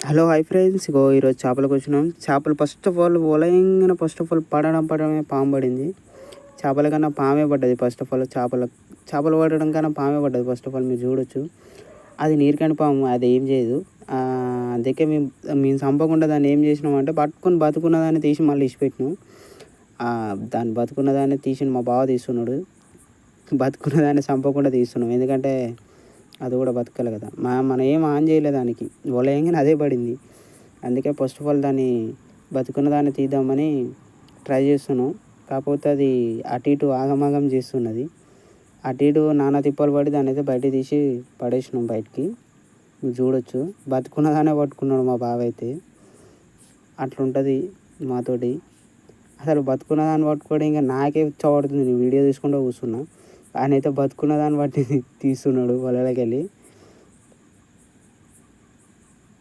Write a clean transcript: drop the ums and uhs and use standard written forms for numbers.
Hello hi friends, ఇగో ఈరోజు చేపలకు వచ్చినాం. చేపలు ఫస్ట్ ఆఫ్ ఆల్ వలయంగానే పడడమే పాము పడింది. చేపల కన్నా పామే పడ్డది. ఫస్ట్ ఆఫ్ ఆల్ చేపలు పడడం కన్నా పామే పడ్డది. ఫస్ట్ ఆఫ్ ఆల్ మీరు చూడొచ్చు. అది నీరుకని పాము, అది ఏం చేయదు. అందుకే మేము చంపకుండా దాన్ని ఏం చేసినాం అంటే పట్టుకొని బతుకున్న దాన్ని తీసి మళ్ళీ ఇచ్చిపెట్టినాం. దాన్ని బతుకున్న దాన్ని తీసి మా బావ తీస్తున్నాడు. బతుకున్న దాన్ని చంపకుండా తీస్తున్నాం, ఎందుకంటే అది కూడా బతకాలి కదా. మనం ఏం ఆన్ చేయలేదు దానికి, వలయంగానే అదే పడింది. అందుకే ఫస్ట్ ఆఫ్ ఆల్ దాన్ని బతుకున్న దాన్ని తీద్దామని ట్రై చేస్తున్నాం. కాకపోతే అది అటు ఇటు ఆగమాగం చేస్తున్నది. అటు ఇటు నానా తిప్పలు పడి దాన్ని అయితే బయట తీసి పడేసినాం బయటికి. మీరు చూడొచ్చు, బతుకున్న దాన్నే పట్టుకున్నాడు మా బావ అయితే. అట్లుంటుంది మాతోటి. అసలు బతుకున్న దాన్ని పట్టుకోవడం ఇంకా నాకే ఉచ్చబడుతుంది. నేను వీడియో తీసుకుంటూ కూర్చున్నా, ఆయన అయితే బతుకున్న దాన్ని బట్టి తీస్తున్నాడు వలలకి వెళ్ళి.